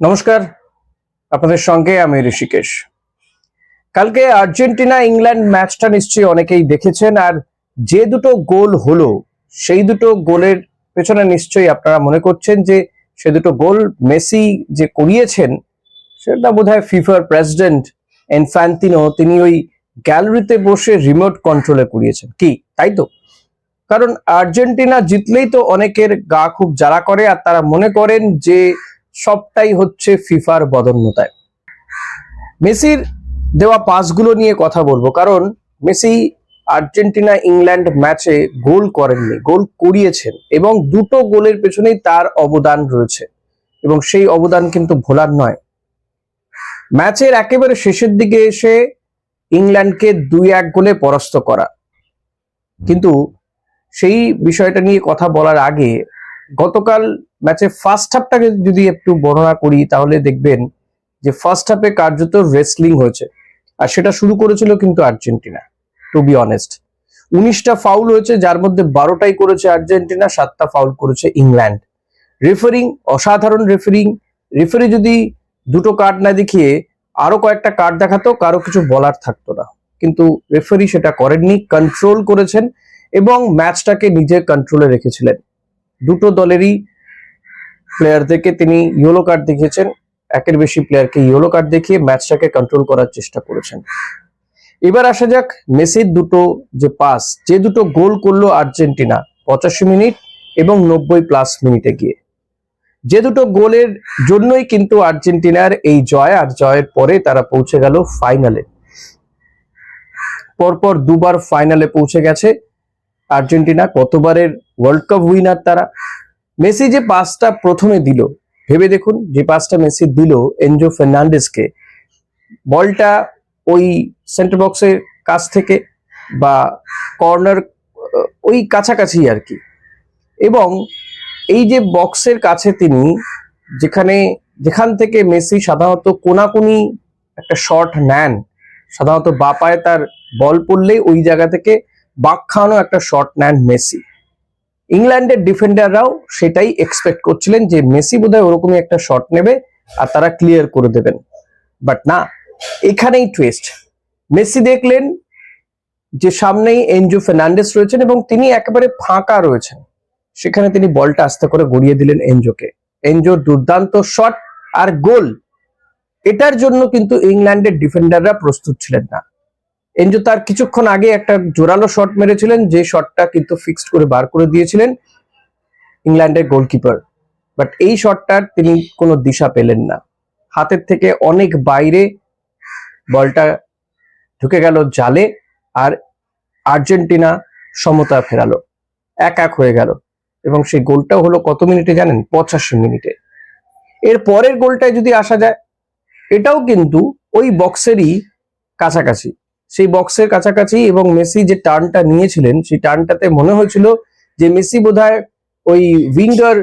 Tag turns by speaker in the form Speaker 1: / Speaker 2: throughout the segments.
Speaker 1: নমস্কার, আপনাদের সঙ্গে আমি ঋষিকেশ। কালকে আর্জেন্টিনা ইংল্যান্ড ম্যাচটা নিশ্চয়ই অনেকেই দেখেছেন, আর যে দুটো গোল হলো সেই দুটো গোলের পেছনে নিশ্চয়ই আপনারা মনে করছেন যে সে দুটো গোল মেসি যে করিয়েছেন সেটা বোধহয় ফিফার প্রেসিডেন্ট ইনফ্যান্তিনো তিনি ওই গ্যালারিতে বসে রিমোট কন্ট্রোলে করিয়েছেন। কি তাই তো? কারণ আর্জেন্টিনা জিতলেই তো অনেকের গা খুব জ্বালা করে, আর তারা মনে করেন যে সবটাই হচ্ছে ফিফার বদন্যতায়। মেসির দেওয়া পাসগুলো নিয়ে কথা বলবো, কারণ মেসি আর্জেন্টিনা ইংল্যান্ড ম্যাচে গোল করেননি, গোল করিয়েছেন, এবং দুটো গোলের পেছনেই তার অবদান রয়েছে, এবং সেই অবদান কিন্তু ভোলার নয়। ম্যাচের একেবারে শেষের দিকে এসে ইংল্যান্ডকে 2-1 গোলে পরাস্ত করা। কিন্তু সেই বিষয়টা নিয়ে কথা বলার আগে গতকাল ম্যাচের ফার্স্ট হাফটাকে যদি একটু বর্ণনা করি, তাহলে দেখবেন যে ফার্স্ট হাফে কার্যত রেসলিং হয়েছে, আর সেটা শুরু করেছিল কিন্তু আর্জেন্টিনা। টু বি অনেস্ট, 19টা ফাউল হয়েছে, যার মধ্যে 12টাই করেছে আর্জেন্টিনা, 7টা ফাউল করেছে ইংল্যান্ড। রেফারিং অসাধারণ। রেফারি যদি দুটো কার্ড না দেখিয়ে আরো কয়েকটা কার্ড দেখাতো, কারো কিছু বলার থাকতো না, কিন্তু রেফারি সেটা করেননি, কন্ট্রোল করেছেন এবং ম্যাচটাকে নিজের কন্ট্রোলে রেখেছিলেন। দুটো দলেরই প্লেয়ারদেরকে তিনি ইয়েলো কার্ড দেখিয়েছেন, একের বেশি প্লেয়ারকে ইয়েলো কার্ড দেখিয়ে ম্যাচটাকে কন্ট্রোল করার চেষ্টা করেছেন। এবার আসা যাক মেসির দুটো যে পাস, যে দুটো গোল করলো আর্জেন্টিনা 85 মিনিট এবং 90+ মিনিটে গিয়ে, যে দুটো গোলের জন্যই কিন্তু আর্জেন্টিনার এই জয়, আর জয়ের পরে তারা পৌঁছে গেল ফাইনালে। পরপর দুবার ফাইনালে পৌঁছে গেছে আর্জেন্টিনা, কতবারের ওয়ার্ল্ড কাপ উইনার তারা। মেসি যে পাসটা প্রথমে দিল, ভেবে দেখুন, যে পাসটা মেসি দিল এনজো ফার্নান্ডেজকে, বলটা ওই সেন্টার বক্সের কাছ থেকে বা কর্নার ওই কাছাকাছি আর কি, এবং এই যে বক্সের কাছে তিনি যেখান থেকে মেসি সাধারণত কোনাকুনি একটা শট নেন, সাধারণত বা পায়ে তার বল পড়লেই ওই জায়গা থেকে বাঁক খাওয়ানো একটা শট নেন মেসি। ইংল্যান্ডের ডিফেন্ডাররাও সেটাই এক্সপেক্ট করছিলেন যে মেসি বোধহয় ওরকমই একটা শট নেবে আর তারা ক্লিয়ার করে দেবেন, বাট না, এখানেই টুইস্ট। মেসি দেখলেন যে সামনেই এনজো ফার্নান্ডেজ রয়েছেন এবং তিনি একেবারে ফাঁকা রয়েছেন, সেখানে তিনি বলটা আস্তে করে গড়িয়ে দিলেন এনজোকে। এনজোর দুর্দান্ত শট আর গোল। এটার জন্য কিন্তু ইংল্যান্ডের ডিফেন্ডাররা প্রস্তুত ছিলেন না। এনজো তার কিছুক্ষণ আগে একটা জোরালো শট মেরেছিলেন, যে শটটা কিন্তু ফিক্সড করে বার করে দিয়েছিলেন ইংল্যান্ডের গোলকিপার, বাট এই শটটার তিনি কোনো দিশা পেলেন না। হাতের থেকে অনেক বাইরে বলটা ঢুকে গেল জালে, আর আর্জেন্টিনা সমতা ফেরালো, 1-1 হয়ে গেল, এবং সেই গোলটাও হলো কত মিনিটে জানেন? 85 মিনিটে। এর পরের গোলটায় যদি আসা যায়, এটাও কিন্তু ওই বক্সেরই কাছাকাছি, সেই বক্সের কাছাকাছি, এবং মেসি যে টার্নটা নিয়েছিলেন সেই টার্নটাতে মনে হয়েছিল যে মেসি বোধহয় ওই উইঙ্গার,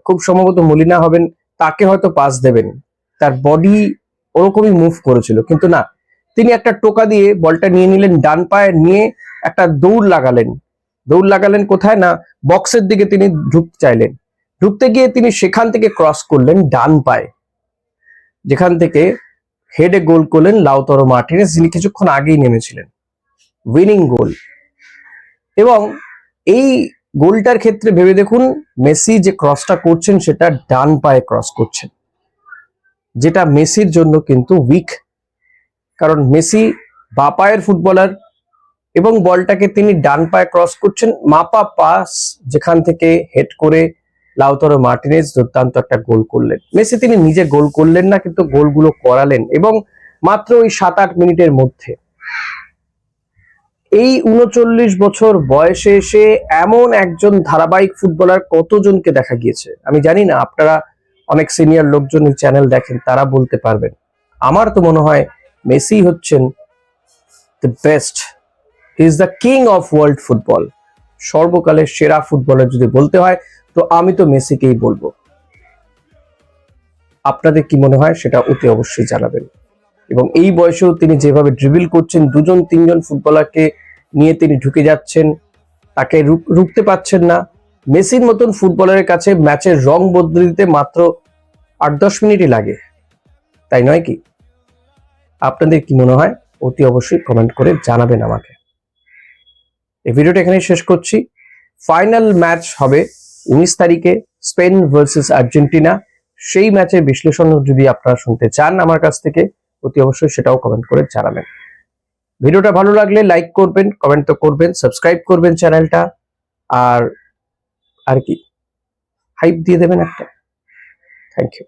Speaker 1: খুব সম্ভবত মলিনা হবেন, তাকে হয়তো পাস দেবেন, তার বডি ওরকমই মুভ করেছিল, কিন্তু না, তিনি একটা টোকা দিয়ে বলটা নিয়ে নিলেন, ডান পায়ে নিয়ে একটা দৌড় লাগালেন কোথায় না, বক্সের দিকে তিনি ঢুকতে চাইলেন। ঢুকতে গিয়ে তিনি সেখান থেকে ক্রস করলেন ডান পায়ে, যেখান থেকে হেডে গোল করলেন লাউতারো মার্টিনেজ, যিনি কিছুক্ষণ আগেই নেমেছিলেন। উইনিং গোল। এবং এই গোলটার ক্ষেত্রে ভেবে দেখুন, মেসি যে ক্রসটা করছেন সেটা ডান পায়ে ক্রস করছেন, যেটা মেসির জন্য কিন্তু উইক, কারণ মেসি বা পায়ের ফুটবলার এবং বলটাকে তিনি ডান পায়ে ক্রস করছেন। মাপা পাস, যেখান থেকে হেড করে লাউতারো মার্টিনেজ দুর্দান্ত একটা গোল করলেন। মেসি তিনি নিজে গোল করলেন না, কিন্তু গোলগুলো করালেন, এবং মাত্র ওই 7-8 মিনিটের মধ্যে। এই 39 বছর বয়সে এসে এমন একজন ধারাবাহিক ফুটবলার কতজনকে দেখা গিয়েছে আমি জানি না, আপনারা অনেক সিনিয়র লোকজন এই চ্যানেল দেখেন, তারা বলতে পারবেন। আমার তো মনে হয় মেসি হচ্ছেন the best, he is the king of world football. সর্বকালের সেরা ফুটবলার যদি বলতে হয় তো আমি তো মেসিকেই বলবো। আপনাদের কি মনে হয় সেটা অতি অবশ্যই জানাবেন। এবং এই বয়সেও তিনি যেভাবে ড্রিবল করছেন, 2-3 ফুটবলারকে নিয়ে তিনি ঢুকে যাচ্ছেন, তাকে রুখতে পারছেন না। মেসির মতন ফুটবলারের কাছে ম্যাচের রং বদলে দিতে মাত্র 8-10 মিনিটই লাগে, তাই নয় কি? আপনাদের কি মনে হয় অতি অবশ্যই কমেন্ট করে জানাবেন আমাকে। এই ভিডিওটা এখানেই শেষ করছি। ফাইনাল ম্যাচ হবে 19 তারিখে, স্পেন ভার্সেস আর্জেন্টিনা। সেই ম্যাচের বিশ্লেষণ যদি আপনারা শুনতে চান আমার কাছ থেকে, অতি অবশ্যই সেটাও কমেন্ট করে জানাবেন। ভিডিওটা ভালো লাগলে লাইক করবেন, কমেন্ট তো করবেন, সাবস্ক্রাইব করবেন চ্যানেলটা, আর কি হাইপ দিয়ে দেবেন একটা। Thank you.